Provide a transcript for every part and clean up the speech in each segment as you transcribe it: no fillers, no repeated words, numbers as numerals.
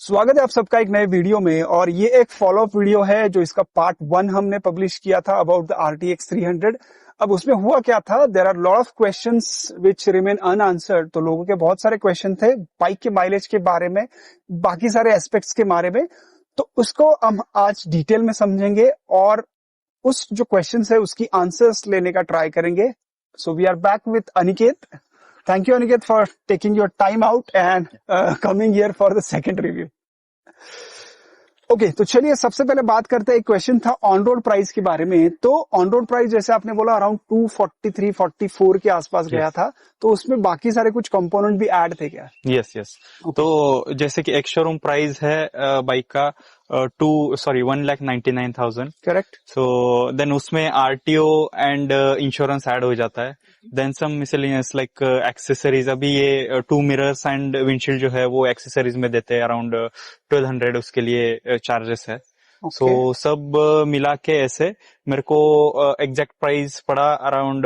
स्वागत है आप सबका एक नए वीडियो में। और ये एक फॉलो अप वीडियो है जो इसका पार्ट 1 हमने पब्लिश किया था अबाउट द RTX 300। अब उसमें हुआ क्या था, there are lot of questions which remain unanswered. तो लोगों के बहुत सारे क्वेश्चन थे बाइक के माइलेज के बारे में, बाकी सारे एस्पेक्ट्स के बारे में। तो उसको हम आज डिटेल में समझेंगे और उस जो क्वेश्चन है उसकी आंसर्स लेने का ट्राई करेंगे। So we are back with Aniket. Thank you, Aniket, for taking your time out and coming here for the second review. Okay तो चलिए सबसे पहले बात करते हैं। एक क्वेश्चन था ऑन रोड प्राइस के बारे में। तो ऑन रोड प्राइस जैसे आपने बोला अराउंड 243-44 के आसपास गया यस था, तो उसमें बाकी सारे कुछ कंपोनेंट भी ऐड थे क्या? यस यस ओके, तो जैसे कि एक शोरूम प्राइस है बाइक का 1,99,000। करेक्ट। सो देन उसमें आरटीओ एंड इंश्योरेंस ऐड हो जाता है। Then some miscellaneous like accessories, अभी ये 2 मिरर्स एंड विंडशील्ड जो है वो एक्सेसरीज में देते हैं, अराउंड 1,200 उसके लिए चार्जेस है। सो ओके सब मिला के ऐसे मेरे को एग्जैक्ट प्राइस पड़ा around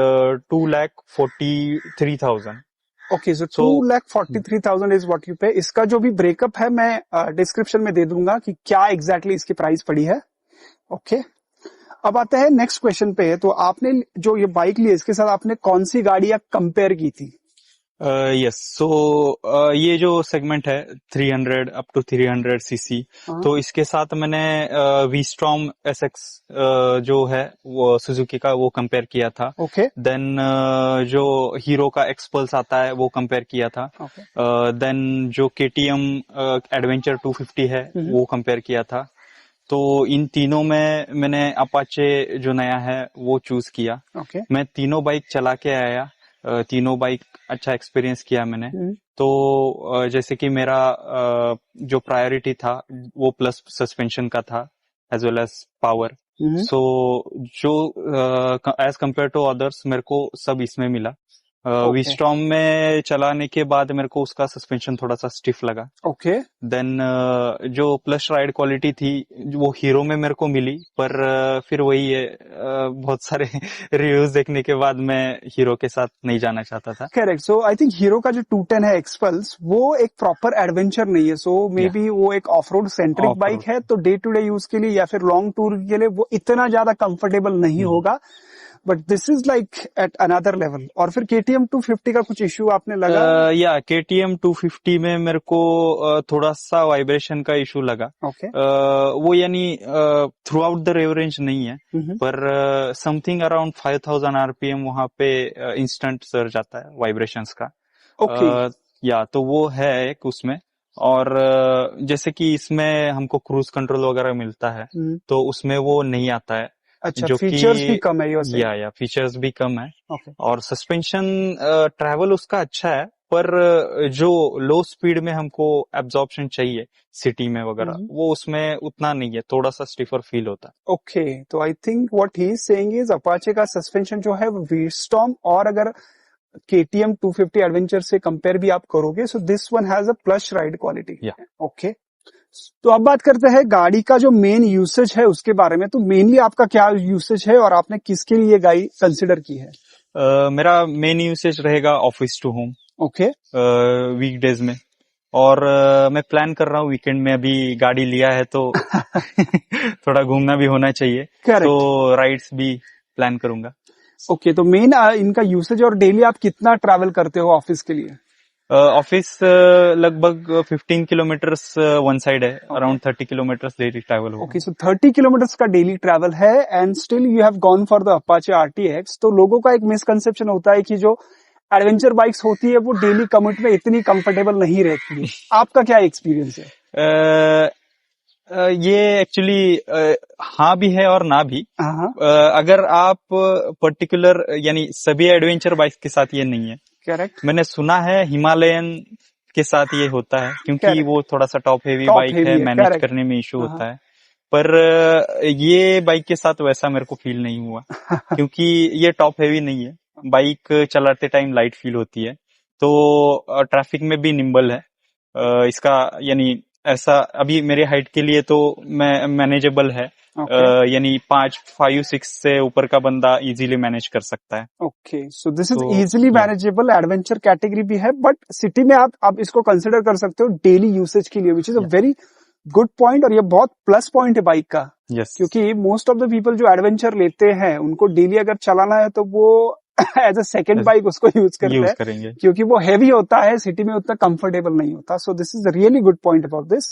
2,43,000। Okay, so so 2,43,000 is what you पे। इसका जो भी ब्रेकअप है मैं डिस्क्रिप्शन में दे दूंगा कि क्या एग्जैक्टली इसकी प्राइस पड़ी है। ओके, अब आते हैं नेक्स्ट क्वेश्चन पे। तो आपने जो ये बाइक ली इसके साथ आपने कौन सी गाड़ियां कंपेयर की थी? यस सो ये जो सेगमेंट है 300 अप टू 300 सीसी, हाँ, तो इसके साथ मैंने वी स्टॉर्म एसएक्स जो है वो सुजुकी का वो कंपेयर किया था। ओके देन जो हीरो का एक्सपल्स आता है वो कंपेयर किया था। ओके, देन जो केटीएम एडवेंचर 250 है वो कंपेयर किया था। तो इन तीनों में मैंने अपाचे जो नया है वो चूज किया। ओके, मैं तीनों बाइक चला के आया, तीनों बाइक अच्छा एक्सपीरियंस किया मैंने। तो जैसे कि मेरा जो प्रायोरिटी था वो प्लस सस्पेंशन का था एज वेल एज पावर। सो जो एज कंपेयर टू अदर्स मेरे को सब इसमें मिला। ओके विस्टॉम में चलाने के बाद मेरे को उसका सस्पेंशन थोड़ा सा स्टिफ लगा। ओके। देन जो प्लस राइड क्वालिटी थी वो हीरो में मेरे को मिली, पर फिर वही है, बहुत सारे रिव्यूज देखने के बाद मैं हीरो के साथ नहीं जाना चाहता था। Correct. So I think hero का जो 210 है एक्सपल्स वो एक प्रॉपर एडवेंचर नहीं है। सो मे या बी वो एक of road centric of bike road. है, तो डे टू डे यूज के लिए या फिर लॉन्ग टूर के लिए वो इतना ज्यादा कंफर्टेबल नहीं होगा। But this is like at another level. और फिर KTM 250 का कुछ इश्यू आपने लगा? या केटीएम 250 में मेरे को थोड़ा सा वाइब्रेशन का इशू लगा। ओके, वो यानी throughout the rev range नहीं है, पर समथिंग अराउंड 5,000 आरपीएम वहां पे इंस्टेंट सर्ज आता है वाइब्रेशंस का। ओके, या तो वो है एक उसमें। और जैसे कि इसमें हमको क्रूज कंट्रोल वगैरह मिलता है, तो उसमें वो नहीं आता है। अच्छा, जो कि फीचर्स भी कम है योर से? या फीचर्स भी कम है। ओके, और सस्पेंशन ट्रैवल उसका अच्छा है, पर जो लो स्पीड में हमको एब्जॉर्प्शन चाहिए सिटी में वगैरह वो उसमें उतना नहीं है, थोड़ा सा स्टिफर फील होता है। ओके। तो I think what he is saying is Apache का सस्पेंशन जो है वो वीस्टॉर्म और अगर KTM 250 एडवेंचर से कंपेयर भी आप करोगे, so this one has a plus ride quality. या ओके, तो अब बात करते हैं गाड़ी का जो मेन यूसेज है उसके बारे में। तो मेनली आपका क्या यूसेज है और आपने किसके लिए गाड़ी कंसिडर की है? मेरा मेन यूसेज रहेगा office to home, okay, weekdays में। और मैं प्लान कर रहा हूँ वीकेंड में, अभी गाड़ी लिया है तो थोड़ा घूमना भी होना चाहिए, तो करेक्ट। राइड्स भी प्लान करूंगा। ओके, तो मेन इनका यूसेज और डेली आप कितना ट्रैवल करते हो ऑफिस के लिए? ऑफिस लगभग 15 किलोमीटर्स वन साइड है, okay, around 30 kilometres daily travel होगा। ओके, सो 30 किलोमीटर्स का डेली ट्रैवल है and still you have gone for the Apache RTX। तो लोगों का एक मिसकंसेप्शन होता है कि जो एडवेंचर बाइक्स होती है वो डेली कम्यूट में इतनी कंफर्टेबल नहीं रहती है। आपका क्या एक्सपीरियंस है? ये एक्चुअली हाँ भी है और ना भी। हाँ, अगर आप पर्टिकुलर यानी सभी एडवेंचर बाइक्स के साथ ये नहीं है। करेक्ट मैंने सुना है हिमालयन के साथ ये होता है, क्योंकि करेक्ट। वो थोड़ा सा टॉप हेवी टॉप बाइक है, हेवी है, मैनेज करेक्ट। करने में इशू हाँ, होता है। पर ये बाइक के साथ वैसा मेरे को फील नहीं हुआ, क्योंकि ये टॉप हेवी नहीं है। बाइक चलाते टाइम लाइट फील होती है, तो ट्रैफिक में भी निम्बल है। इसका यानी ऐसा अभी मेरे हाइट के लिए तो मैं मैनेजेबल है। ओके यानी 5, 6 से ऊपर का बंदा इजीली मैनेज कर सकता है। ओके, सो दिस इज तो इजीली या मैनेजेबल, एडवेंचर कैटेगरी भी है, बट सिटी में आप इसको कंसिडर कर सकते हो डेली यूसेज के लिए, विच इज अ या वेरी गुड पॉइंट, और ये बहुत प्लस पॉइंट है बाइक का। यस क्योंकि मोस्ट ऑफ द पीपल जो एडवेंचर लेते हैं उनको डेली अगर चलाना है तो वो एज अ सेकेंड बाइक उसको यूज करते यूज हैं, करेंगे। क्योंकि वो हैवी होता है, सिटी में उतना कंफर्टेबल नहीं होता। सो this is really good point about this.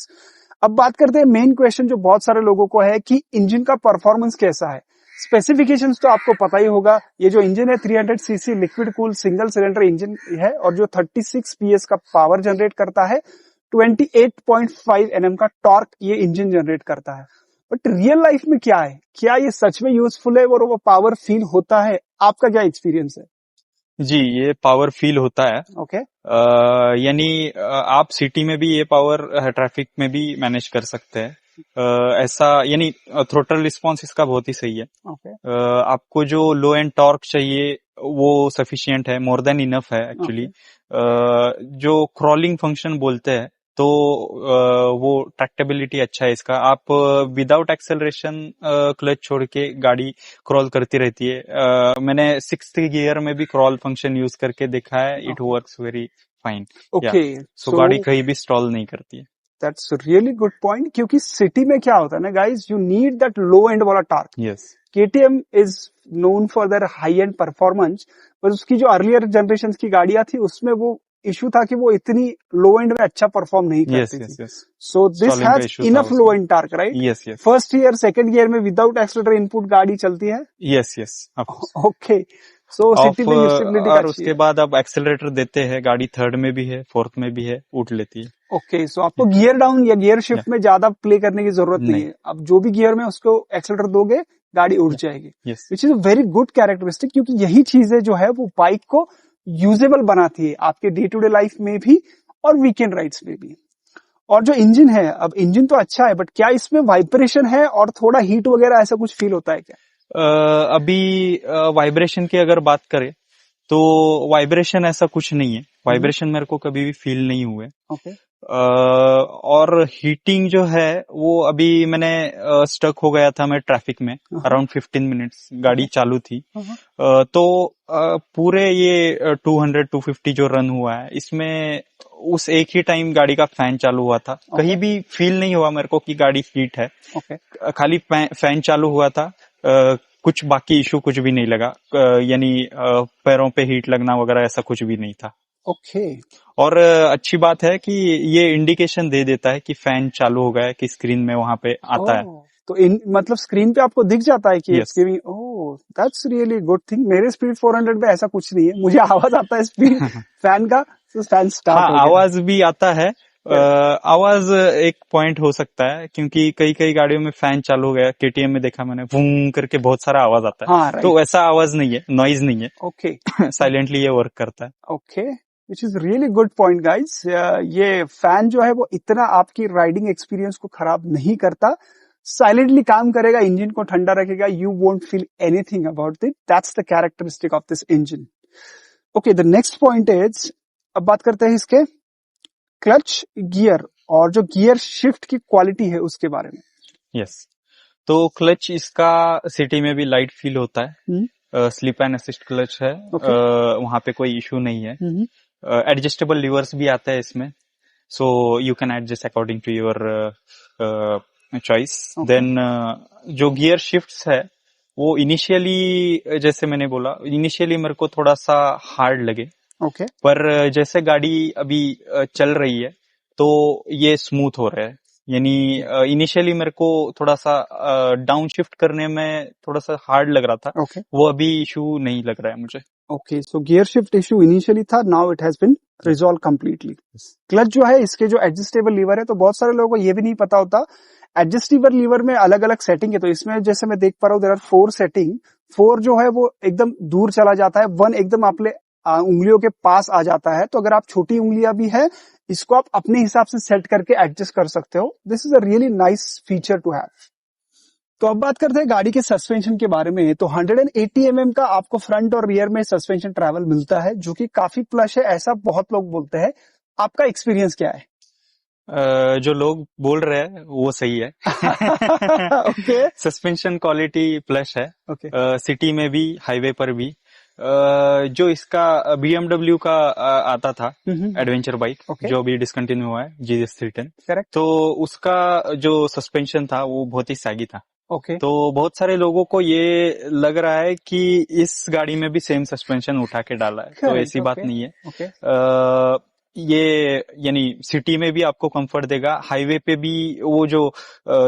अब बात करते हैं मेन क्वेश्चन जो बहुत सारे लोगों को है कि इंजन का परफॉर्मेंस कैसा है। स्पेसिफिकेशंस तो आपको पता ही होगा, ये जो इंजन है 300 CC liquid cool single cylinder engine है, और जो 36 पीएस का पावर जनरेट करता है, 28.5 एनएम का टॉर्क ये इंजन जनरेट करता है। बट रियल लाइफ में क्या है, क्या ये सच में यूजफुल है और वो पावर फील होता है? आपका क्या एक्सपीरियंस है? जी, ये पावर फील होता है। ओके यानी आप सिटी में भी ये पावर ट्रैफिक में भी मैनेज कर सकते हैं। ऐसा यानी थ्रोटल रिस्पॉन्स इसका बहुत ही सही है। ओके आपको जो लो एंड टॉर्क चाहिए वो सफिशिएंट है, मोर देन इनफ है एक्चुअली। ओके जो क्रॉलिंग फंक्शन बोलते हैं तो वो ट्रैक्टेबिलिटी अच्छा है इसका। आप विदाउट एक्सेलरेशन क्लच छोड़ के गाड़ी क्रॉल करती रहती है। मैंने 6th गियर में भी क्रॉल फंक्शन यूज करके देखा है, it okay works very fine. या ओके, सो सो गाड़ी कहीं भी स्टॉल नहीं करती है। दैट्स रियली गुड पॉइंट, क्योंकि सिटी में क्या होता है ना guys, you need that low end वाला torque. Yes KTM is known for their high end performance, पर उसकी जो अर्लियर जनरेशन की गाड़ियां थी उसमें वो इशू था कि वो इतनी लो एंड में अच्छा परफॉर्म नहीं यस करती थी। Yes yes so this stalling का हैज इशू था इनफ लो उसमें। And torque, right? Yes yes first year second gear में विदाउट एक्सीलरेटर इनपुट गाड़ी चलती है। Yes yes of course. Okay, so city of में यूजेबिलिटी और अच्छी उसके है। बाद अब एक्सेलरेटर देते हैं, गाड़ी थर्ड में भी है, फोर्थ में भी है, उठ लेती है। ओके, सो आपको गियर डाउन या गियर या शिफ्ट में ज्यादा प्ले करने की जरूरत नहीं नहीं। है। अब जो भी गियर में उसको एक्सेलरेटर दोगे गाड़ी उड़ या जाएगी, yes which is a very good characteristic, क्योंकि यही चीजें जो है वो बाइक को यूजेबल बनाती है आपके डे टू डे लाइफ में भी और वीकेंड राइड्स में भी। और जो इंजन है, अब इंजन तो अच्छा है, बट क्या इसमें वाइब्रेशन है और थोड़ा हीट वगैरह ऐसा कुछ फील होता है क्या? अभी वाइब्रेशन की अगर बात करें तो वाइब्रेशन ऐसा कुछ नहीं है। वाइब्रेशन मेरे को कभी भी फील नहीं हुए। ओके और हीटिंग जो है वो अभी मैंने स्टक हो गया था मैं ट्रैफिक में, अराउंड 15 मिनट्स गाड़ी चालू थी। तो पूरे ये 200-250 जो रन हुआ है इसमें उस एक ही टाइम गाड़ी का फैन चालू हुआ था। कहीं भी फील नहीं हुआ मेरे को कि गाड़ी हीट है। ओके खाली फैन चालू हुआ था। कुछ बाकी इशू कुछ भी नहीं लगा। यानी पैरों पे हीट लगना वगैरह ऐसा कुछ भी नहीं था। ओके और अच्छी बात है कि ये इंडिकेशन दे देता है कि फैन चालू हो गया है, कि स्क्रीन में वहां पे आता है। तो इन मतलब स्क्रीन पे आपको दिख जाता है कि yes it's giving, oh that's really good thing. मेरे स्पीड 400 पे ऐसा कुछ नहीं है, मुझे आवाज आता है स्पीड फैन का, तो फैन स्टार्ट हाँ, हो गया। आवाज भी आता है। आवाज एक पॉइंट हो सकता है क्योंकि कई कई गाड़ियों में फैन चालू हो गया। केटीएम में देखा मैंने, वूं करके बहुत सारा आवाज आता है। हाँ तो राइट, ऐसा आवाज नहीं है, नॉइज नहीं है। ओके साइलेंटली ये वर्क करता है। Okay, which is really good point guys. ये फैन जो है वो इतना आपकी राइडिंग एक्सपीरियंस को खराब नहीं करता, साइलेंटली काम करेगा, इंजन को ठंडा रखेगा, you won't feel anything about it. That's the characteristic of this engine. Okay, the next point is, अब बात करते हैं इसके क्लच गियर और जो गियर शिफ्ट की क्वालिटी है उसके बारे में। यस, तो क्लच इसका सिटी में भी लाइट फील होता है। स्लिप एंड असिस्ट क्लच है। वहां पे कोई इशू नहीं है। एडजस्टेबल लीवर्स भी आता है इसमें, so you can adjust according to your choice. Then जो गियर शिफ्ट्स है वो इनिशियली, जैसे मैंने बोला, इनिशियली मेरे को थोड़ा सा हार्ड लगे। ओके पर जैसे गाड़ी अभी चल रही है तो ये स्मूथ हो रहा है। यानी इनिशियली मेरे को थोड़ा सा डाउन शिफ्ट करने में थोड़ा सा हार्ड लग रहा था। ओके वो अभी इशू नहीं लग रहा है मुझे। Okay, so gear shift issue initially था, now it has been resolve completely. Clutch जो है, इसके जो एडजस्टेबल लीवर है, तो बहुत सारे लोगों को ये भी नहीं पता होता, एडजस्टेबल लीवर में अलग अलग सेटिंग है। तो इसमें जैसे मैं देख पा रहा हूँ, देयर आर 4 सेटिंग। 4 जो है वो एकदम दूर चला जाता है, 1 एकदम आपले उंगलियों के पास आ जाता है। तो अगर आप छोटी उंगलियां भी है, इसको आप अपने हिसाब से सेट करके एडजस्ट कर सकते हो। This is a really nice feature to have. तो अब बात करते हैं गाड़ी के सस्पेंशन के बारे में। तो 180 mm का आपको फ्रंट और रियर में सस्पेंशन ट्रैवल मिलता है, जो कि काफी प्लस है, ऐसा बहुत लोग बोलते हैं। आपका एक्सपीरियंस क्या है? जो लोग बोल रहे हैं वो सही है। ओके सस्पेंशन क्वालिटी प्लस है, ओके सिटी में भी हाईवे पर भी। जो इसका BMW का आता था एडवेंचर बाइक, ओके जो अभी डिसकंटिन्यू हुआ है, GS310, करेक्ट तो उसका जो सस्पेंशन था वो बहुत ही सैगी था। ओके तो बहुत सारे लोगों को ये लग रहा है कि इस गाड़ी में भी सेम सस्पेंशन उठा के डाला है, तो करेक्ट ऐसी बात ओके नहीं है। ओके ये यानी सिटी में भी आपको कंफर्ट देगा, हाईवे पे भी वो जो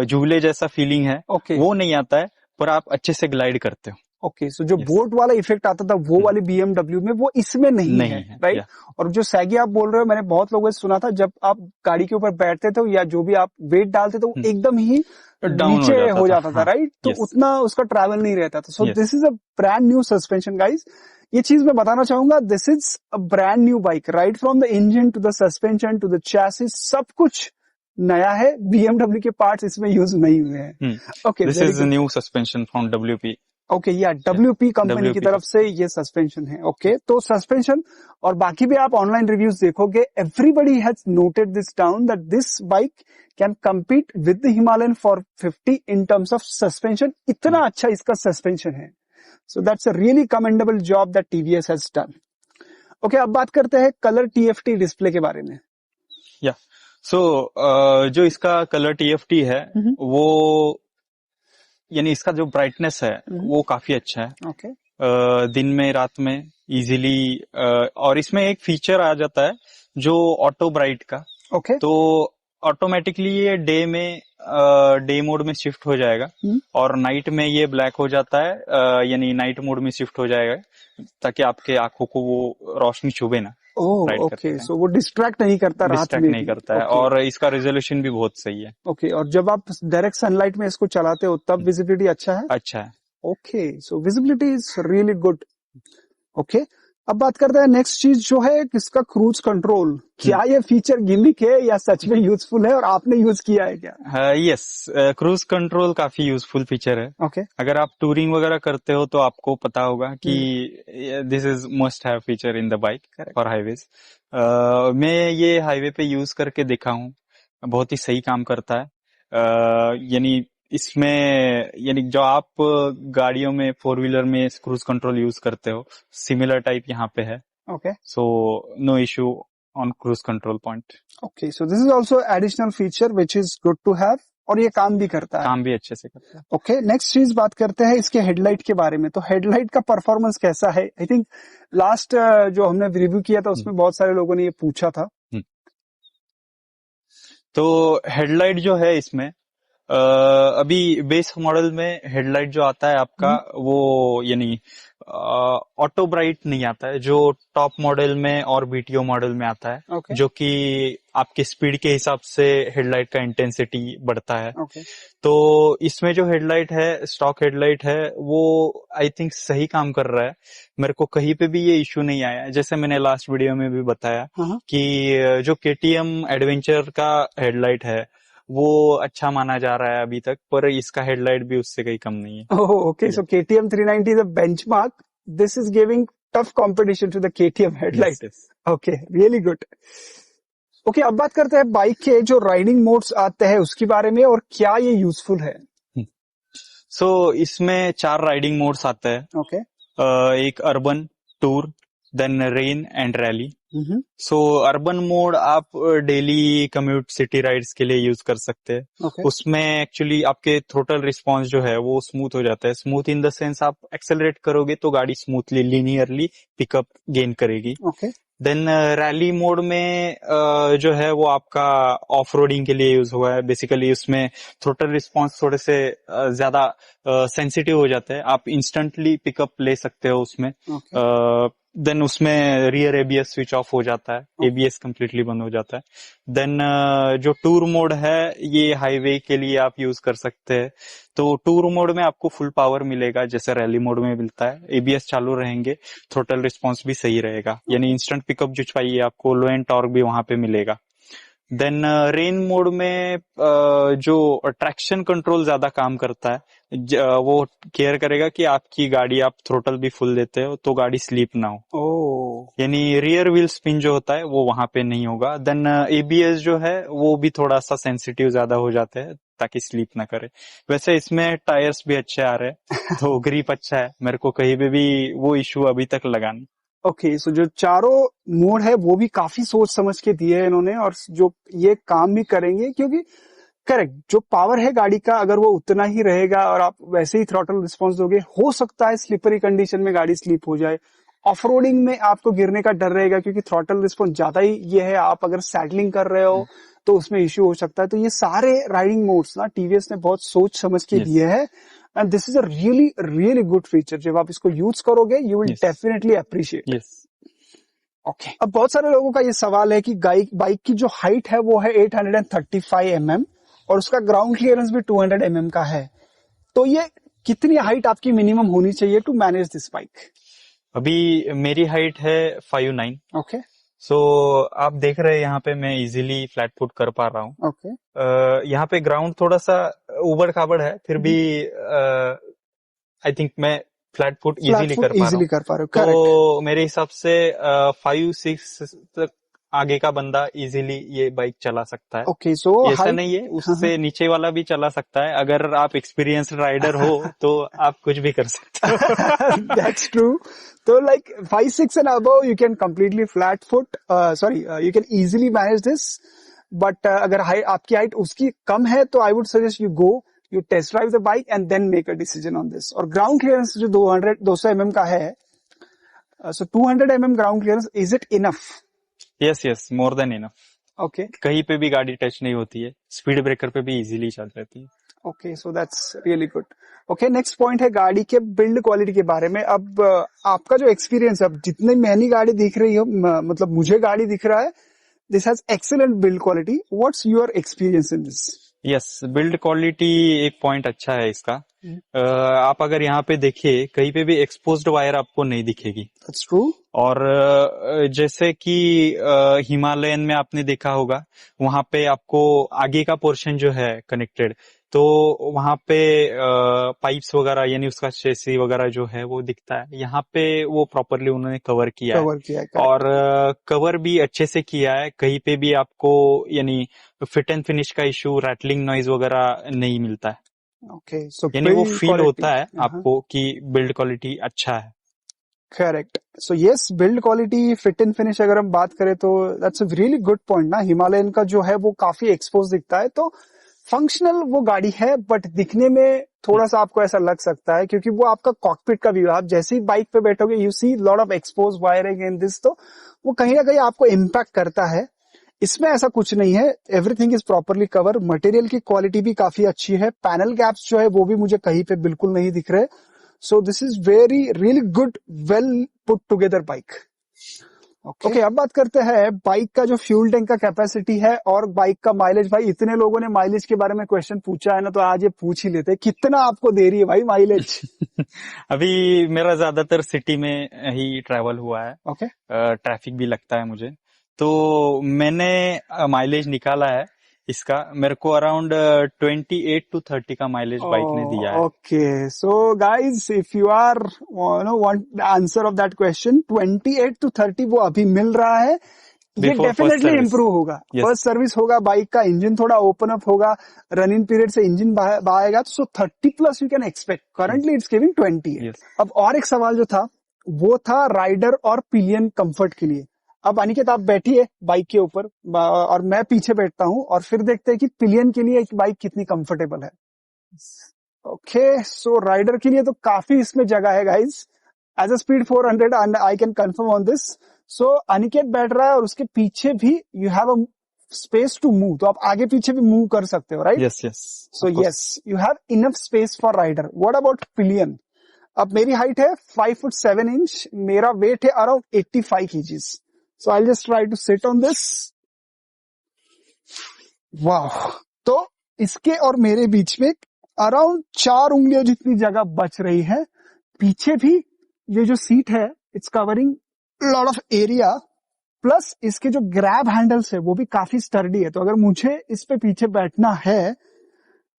झूले जैसा फीलिंग है ओके वो नहीं आता है, पर आप अच्छे से ग्लाइड करते हो। ओके सो जो Yes. बोट वाला इफेक्ट आता था वो वाली BMW में वो इसमें नहीं है, नहीं है, राइट। या और जो सैगी आप बोल रहे हो, मैंने बहुत लोगों से सुना था, जब आप गाड़ी के ऊपर बैठते थे या जो भी आप वेट डालते थे वो एकदम ही डाउन नीचे हो जाता था, हाँ, राइट। तो यस उतना उसका ट्रैवल नहीं रहता था। So yes this is a brand new suspension guys. ये चीज मैं बताना चाहूंगा, this is a brand new bike, right from the engine to the suspension to the chassis, सब कुछ नया है। BMW के पार्ट्स इसमें यूज नहीं हुए हैं। Okay this very is good. New suspension from WP। Okay या WP कंपनी की WP तरफ से ये सस्पेंशन है। ओके तो सस्पेंशन और बाकी भी आप ऑनलाइन रिव्यूज देखोगे, everybody has noted this down that this bike can compete with the Himalayan for 50 in terms of suspension. इतना अच्छा इसका सस्पेंशन है। So that's a really commendable job that TVS has done. Okay अब बात करते हैं colour TFT display के बारे में। या सो जो इसका कलर TFT है वो यानी इसका जो ब्राइटनेस है वो काफी अच्छा है। ओके दिन में रात में इजीली, और इसमें एक फीचर आ जाता है जो ऑटो ब्राइट का, ओके तो ऑटोमेटिकली ये डे मोड में शिफ्ट हो जाएगा और नाइट में ये ब्लैक हो जाता है, यानी नाइट मोड में शिफ्ट हो जाएगा ताकि आपके आंखों को वो रोशनी चुभे ना ओह राइड करते ओके टाइम, सो वो डिस्ट्रैक्ट नहीं करता रात डिस्ट्रैक्ट में नहीं भी। करता है। ओके और इसका रेजोल्यूशन भी बहुत सही है। ओके और जब आप डायरेक्ट सनलाइट में इसको चलाते हो तब विजिबिलिटी अच्छा है। अच्छा है। Okay so visibility is really good. Okay अब बात करते हैं नेक्स्ट चीज जो है इसका क्रूज कंट्रोल। क्या ये फीचर गिमिक है या सच में यूजफुल है और आपने यूज किया है क्या? यस, क्रूज कंट्रोल काफी यूजफुल फीचर है। ओके अगर आप टूरिंग वगैरह करते हो तो आपको पता होगा कि this is must have feature in the bike correct for highways. मैं ये हाईवे पे यूज करके देखा हूँ, बहुत ही सही काम करता है। यानी इसमें यानी जो आप गाड़ियों में फोर व्हीलर में क्रूज कंट्रोल यूज करते हो, सिमिलर टाइप यहाँ पे है। Okay so no issue on cruise control point. Okay so this is also additional feature which is good to have और ये काम भी करता है। काम भी अच्छे से करता है। ओके नेक्स्ट चीज बात करते हैं इसके हेडलाइट के बारे में। तो हेडलाइट का परफॉर्मेंस कैसा है? आई थिंक लास्ट जो हमने रिव्यू किया था उसमें बहुत सारे लोगों ने ये पूछा था। तो हेडलाइट जो है इसमें अभी बेस मॉडल में हेडलाइट जो आता है आपका वो यानी ऑटो ब्राइट नहीं आता है, जो टॉप मॉडल में और BTO मॉडल में आता है। ओके जो कि आपके स्पीड के हिसाब से हेडलाइट का इंटेंसिटी बढ़ता है। ओके तो इसमें जो हेडलाइट है, स्टॉक हेडलाइट है, वो आई थिंक सही काम कर रहा है। मेरे को कहीं पे भी ये इश्यू नहीं आया है। जैसे मैंने लास्ट वीडियो में भी बताया कि जो KTM एडवेंचर का हेडलाइट है वो अच्छा माना जा रहा है अभी तक, पर इसका हेडलाइट भी उससे कहीं कम नहीं है। Okay so KTM 390 is a benchmark. This is giving tough competition to the KTM headlight. Yes, yes. Okay, really good. Okay अब बात करते हैं बाइक के जो राइडिंग मोड्स आते हैं उसके बारे में और क्या ये यूजफुल है। सो इसमें 4 राइडिंग मोड्स आते हैं। ओके एक urban, tour, then rain and rally. So urban mode आप डेली कम्यूट सिटी राइड्स के लिए यूज कर सकते हैं। ओके उसमें एक्चुअली आपके थ्रोटल रिस्पॉन्स जो है वो स्मूथ हो जाता है। स्मूथ इन द सेंस आप एक्सेलरेट करोगे तो गाड़ी स्मूथली लिनियरली पिकअप गेन करेगी। ओके देन रैली मोड में जो है वो आपका ऑफ रोडिंग के लिए यूज हुआ है। बेसिकली उसमें थ्रोटल रिस्पॉन्स थोड़े से ज्यादा सेंसिटिव हो जाते हैं, आप इंस्टेंटली पिकअप ले सकते हो उसमें। देन उसमें रियर ABS स्विच ऑफ हो जाता है, ABS कंप्लीटली बंद हो जाता है। देन जो टूर मोड है ये हाईवे के लिए आप यूज कर सकते हैं। तो टूर मोड में आपको फुल पावर मिलेगा जैसे रैली मोड में मिलता है। ABS चालू रहेंगे, थ्रोटल रिस्पॉन्स भी सही रहेगा, यानी इंस्टेंट पिकअप जो चाहिए आपको, लो एंड टॉर्क भी वहां पे मिलेगा। देन रेन मोड में जो ट्रैक्शन कंट्रोल ज्यादा काम करता है, वो केयर करेगा कि आपकी गाड़ी आप थ्रोटल भी फुल देते हो तो गाड़ी स्लीप ना हो, ओ यानी रियर व्हील स्पिन जो होता है वो वहां पे नहीं होगा। देन एबीएस जो है वो भी थोड़ा सा सेंसिटिव ज्यादा हो जाते हैं ताकि स्लीप ना करे। वैसे इसमें टायर्स भी अच्छे आ रहे हैं तो ग्रिप अच्छा है, मेरे को कहीं पे भी वो इशू अभी तक लगा नहीं। ओके, सो जो चारों मोड है वो भी काफी सोच समझ के दिए हैं इन्होंने, और जो ये काम भी करेंगे, क्योंकि करेक्ट जो पावर है गाड़ी का अगर वो उतना ही रहेगा और आप वैसे ही थ्रॉटल रिस्पॉन्स दोगे, हो सकता है स्लिपरी कंडीशन में गाड़ी स्लिप हो जाए। ऑफ रोडिंग में आपको गिरने का डर रहेगा क्योंकि थ्रॉटल रिस्पॉन्स ज्यादा ही ये है, आप अगर सैडलिंग कर रहे हो तो उसमें इश्यू हो सकता है। तो ये सारे राइडिंग मोड्स ना टीवीएस ने बहुत सोच समझ के Yes. दिए हैं, and this is a really really good feature. जब आप इसको यूज करोगे you will Yes. Definitely appreciate. Yes. Okay, अब बहुत सारे लोगों का ये सवाल है कि बाइक की जो हाइट है वो है 835 mm और उसका ग्राउंड क्लियरेंस भी 200 mm का है। तो ये कितनी हाइट आपकी मिनिमम होनी चाहिए टू मैनेज दिस बाइक? अभी मेरी हाइट है 5'9". ओके सो आप देख रहे हैं यहाँ पे मैं इजीली फ्लैट फुट कर पा रहा हूँ। ओके, यहाँ पे ग्राउंड थोड़ा सा उबड़ खाबड़ है, फिर भी आई थिंक मैं flat foot flat easily foot कर पा रहा इजीली हूँ। कर पा रहे हो, करेक्ट। तो मेरे हिसाब से 5-6 तक आगे का बंदा इजीली ये बाइक चला सकता है। ओके, सो ऐसा हाइट, नहीं है, उससे नीचे वाला भी चला सकता है। अगर आप एक्सपीरियंस्ड राइडर हो तो आप कुछ भी कर सकते हो। That's true. तो like 5-6 and above you can completely flat foot, sorry you can easily manage this. But अगर आपकी हाइट उसकी कम है तो I would suggest you go, you test drive the bike and then make a decision on this. और ground clearance जो 200 mm का है, so 200 mm ground clearance, is it enough? Yes yes, more than enough. Okay, कहीं पे भी गाड़ी touch नहीं होती है, स्पीड ब्रेकर पे भी इजीली चल जाती है। okay, so that's really good. Okay, next point है गाड़ी के बिल्ड क्वालिटी के बारे में। अब आपका जो एक्सपीरियंस, अब जितनी महंगी गाड़ी दिख रही हो, मतलब मुझे गाड़ी दिख रहा है, this has excellent build quality. What's your experience in this? Yes, build quality एक पॉइंट अच्छा है इसका। आप अगर यहाँ पे देखिए कहीं पे भी एक्सपोज्ड वायर आपको नहीं दिखेगी। That's true. और जैसे कि हिमालयन में आपने देखा होगा, वहां पे आपको आगे का पोर्शन जो है कनेक्टेड, तो वहां पे पाइप्स वगैरह यानी उसका चेसी वगैरह जो है वो दिखता है। यहाँ पे वो प्रॉपरली उन्होंने कवर किया है, correct. और कवर भी अच्छे से किया है। कहीं पे भी आपको यानी फिट एंड फिनिश का इशू, रैटलिंग नॉइज वगैरह नहीं मिलता है। Okay, so यानी वो build फील quality. होता है आपको कि बिल्ड क्वालिटी अच्छा है। Correct. So yes, build quality, fit and finish अगर हम बात करें तो that's a really good point ना। हिमालयन का जो है वो काफी एक्सपोज दिखता है, तो फंक्शनल वो गाड़ी है, बट दिखने में थोड़ा सा आपको ऐसा लग सकता है क्योंकि वो आपका कॉकपिट का व्यू है। आप जैसे ही बाइक पे बैठोगे you see lot of expose wiring in this, तो वो कहीं ना कहीं आपको इम्पैक्ट करता है। इसमें ऐसा कुछ नहीं है, everything is properly cover. Material की क्वालिटी भी काफी अच्छी है, पैनल गैप्स जो है वो भी मुझे कहीं पे बिल्कुल नहीं दिख रहे। सो this is very really good, well put together bike. Okay, अब बात करते हैं बाइक का जो फ्यूल टैंक का कैपेसिटी है और बाइक का माइलेज। भाई इतने लोगों ने माइलेज के बारे में क्वेश्चन पूछा है ना, तो आज ये पूछ ही लेते हैं, कितना आपको दे रही है भाई माइलेज? अभी मेरा ज्यादातर सिटी में ही ट्रैवल हुआ है। ओके, ट्रैफिक भी लगता है मुझे, तो मैंने माइलेज निकाला है इसका। मेरे को अराउंड 28 to 30 का माइलेज बाइक ने दिया है। Okay, so guys if you are want the answer of that question, 28 to 30 वो अभी मिल रहा है। ये Before first definitely service. Improve होगा। Yes. फर्स्ट सर्विस होगा, बाइक का इंजन थोड़ा ओपन अप होगा, रनिंग पीरियड से इंजन आएगा, तो 30 plus you can expect. Currently it's giving 28। Yes. अब और एक सवाल जो था वो था राइडर और पिलियन कंफर्ट के लिए। अब अनिकेत आप बैठिए बाइक के ऊपर और मैं पीछे बैठता हूं, और फिर देखते हैं कि पिलियन के लिए एक बाइक कितनी कंफर्टेबल है। ओके, सो राइडर के लिए तो काफी इसमें जगह है guys. As a speed 400 and I can confirm on this. So Aniket बैठ रहा है और उसके पीछे भी you have a space to move, तो आप आगे पीछे भी मूव कर सकते हो, right? Yes yes, so yes, you have enough space for rider. What about pillion? अब मेरी हाइट है 5'7", मेरा वेट है around 85 kgs। So I just try to sit on this. वाह, तो इसके और मेरे बीच में अराउंड 4 उंगलियों जितनी जगह बच रही है। पीछे भी ये जो सीट है it's covering lot of area, plus इसके जो ग्रैब हैंडल्स है वो भी काफी स्टर्डी है, तो अगर मुझे इस पे पीछे बैठना है,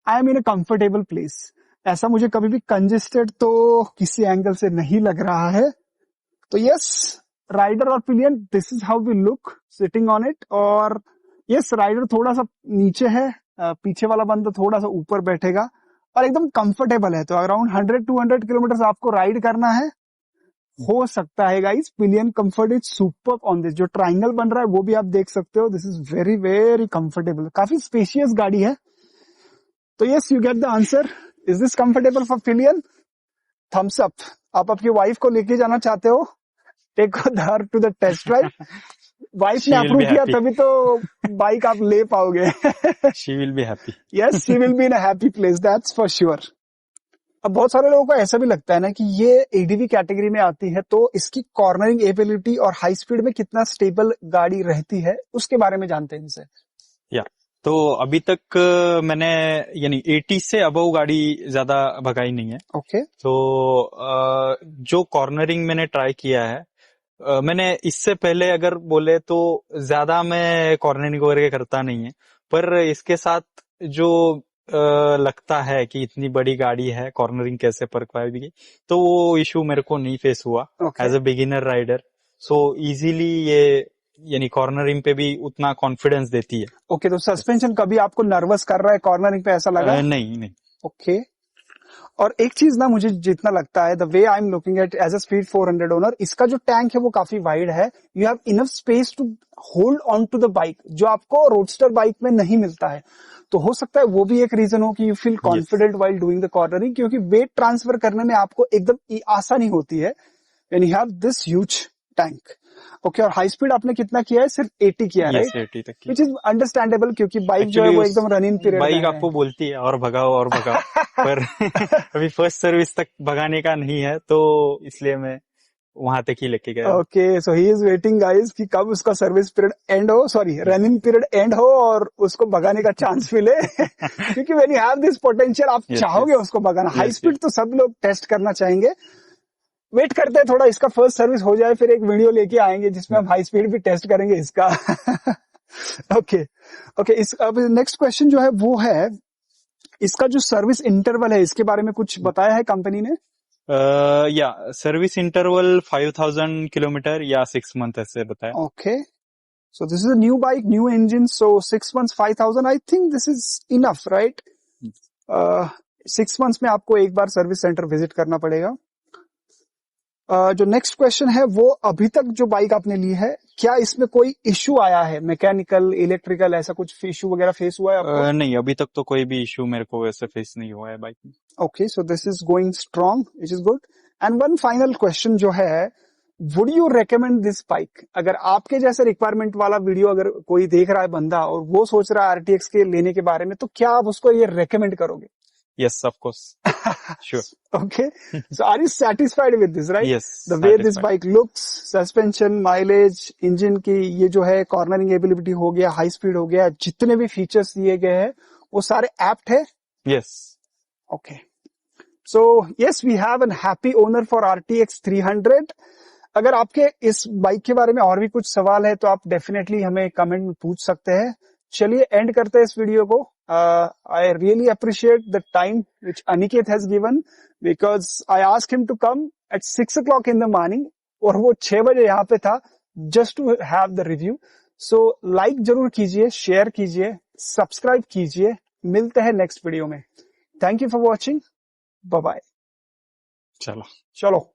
I am in a comfortable place. ऐसा मुझे कभी भी कंजेस्टेड तो किसी एंगल से नहीं लग रहा है। तो यस, राइडर और pillion, this is how we look sitting on it. और यस, राइडर थोड़ा सा नीचे है, पीछे वाला बंदा थोड़ा सा ऊपर बैठेगा और एकदम कंफर्टेबल है। तो अराउंड 100-200 किलोमीटर आपको राइड करना है, हो सकता है guys. Pillion comfort is super on this. जो ट्राइंगल बन रहा है वो भी आप देख सकते हो, this is very very comfortable, काफी स्पेशियस गाड़ी है। तो yes, you get the answer. Is this comfortable for pillion? Thumbs up. आप आपकी वाइफ को लेके जाना चाहते हो, take her to the test drive. Wife She ने will अप्रूव be किया happy. तभी तो बाइक आप ले पाओगे। She will be happy. Yes, she will be in a happy place, that's for sure. अब बहुत सारे लोगों को ऐसा भी लगता है ना कि ये एडीवी कैटेगरी में आती है, तो इसकी कॉर्नरिंग एबिलिटी और हाई स्पीड में कितना स्टेबल गाड़ी रहती है, उसके बारे में जानते हैं इनसे। या तो अभी तक मैंने यानी 80 से अबव गाड़ी ज्यादा भगाई नहीं है। ओके, तो जो कॉर्नरिंग मैंने ट्राई किया है, मैंने इससे पहले अगर बोले तो ज्यादा मैं कॉर्नरिंग वगैरह करता नहीं है, पर इसके साथ जो लगता है कि इतनी बड़ी गाड़ी है, कॉर्नरिंग कैसे पर पाएगी, तो वो इशू मेरे को नहीं फेस हुआ okay, as a beginner rider. So easily ये यानी कॉर्नरिंग पे भी उतना कॉन्फिडेंस देती है। ओके। तो सस्पेंशन कभी आपको नर्वस कर रहा है कॉर्नरिंग पे, ऐसा लगा? नहीं। ओके। और एक चीज ना, मुझे जितना लगता है, the way I am looking at as a speed 400 owner, इसका जो टैंक है वो काफी वाइड है। You have enough space to hold on to the bike, जो आपको रोडस्टर बाइक में नहीं मिलता है। तो हो सकता है वो भी एक रीजन हो कि you feel confident while doing the cornering, क्योंकि वेट ट्रांसफर करने में आपको एकदम आसानी होती है when you have this huge tank. Okay. और हाई स्पीड आपने कितना किया है? सिर्फ 80 किया है, यस, राइट? 80 तक की। विच इज अंडरस्टैंडेबल, क्योंकि बाइक जो है एक्चुअली वो उस एकदम रनिंग पीरियड में बाइक है। आपको बोलती है और भगाओ पर अभी फर्स्ट सर्विस तक भगाने का नहीं है, तो इसलिए मैं वहां तक ही लेके गया। Okay, so he is waiting guys कि कब उसका सर्विस पीरियड एंड हो, सॉरी रनिंग पीरियड एंड हो और उसको भगाने का चांस मिले। क्योंकि when you have this potential, आप Yes, चाहोगे yes. उसको भगाना। हाई Yes, स्पीड तो सब लोग टेस्ट करना चाहेंगे। वेट करते हैं थोड़ा, इसका फर्स्ट सर्विस हो जाए, फिर एक वीडियो लेके आएंगे जिसमें हम हाई स्पीड भी टेस्ट करेंगे इसका। Okay okay. इस अब नेक्स्ट क्वेश्चन जो है वो है, इसका जो सर्विस इंटरवल है, इसके बारे में कुछ बताया है कंपनी ने? या सर्विस इंटरवल 5000 किलोमीटर या 6 मंथ ऐसे बताया। Okay, so this is a new bike, new engine, so 6 months 5000, I think this is enough, right? 6 months में आपको एक बार सर्विस सेंटर विजिट करना पड़ेगा। जो नेक्स्ट क्वेश्चन है वो, अभी तक जो बाइक आपने ली है, क्या इसमें कोई इश्यू आया है, मैकेनिकल, इलेक्ट्रिकल, ऐसा कुछ इश्यू वगैरह फेस हुआ है आपको? नहीं, अभी तक तो कोई भी इशू मेरे को वैसे फेस नहीं हुआ है बाइक में। Okay, so this is going strong, which is good. And one final question जो है, would you recommend this bike? अगर आपके जैसे रिक्वायरमेंट वाला वीडियो अगर कोई देख रहा है बंदा और वो सोच रहा है आरटीएक्स के लेने के बारे में, तो क्या आप उसको ये रेकमेंड करोगे? Yes, of course, sure. Okay, so are you satisfied with this, right? Yes, The way this satisfied. bike looks, suspension, mileage, engine की ये जो है cornering ability हो गया, high speed हो गया, जितने भी features दिए गए हैं वो सारे apt है? Yes. Okay. So yes, we have a happy owner for RTX 300. अगर आपके इस बाइक के बारे में और भी कुछ सवाल है तो आप डेफिनेटली हमें कमेंट में पूछ सकते हैं। चलिए एंड करते हैं इस वीडियो को। I really appreciate the time which Aniket has given, because I asked him to come at 6 o'clock in the morning और वो 6 बजे यहाँ पे था just to have the review. So like जरूर कीजिए, शेयर कीजिए, सब्सक्राइब कीजिए। मिलते हैं नेक्स्ट वीडियो में। Thank you for watching, bye bye. चलो। चलो।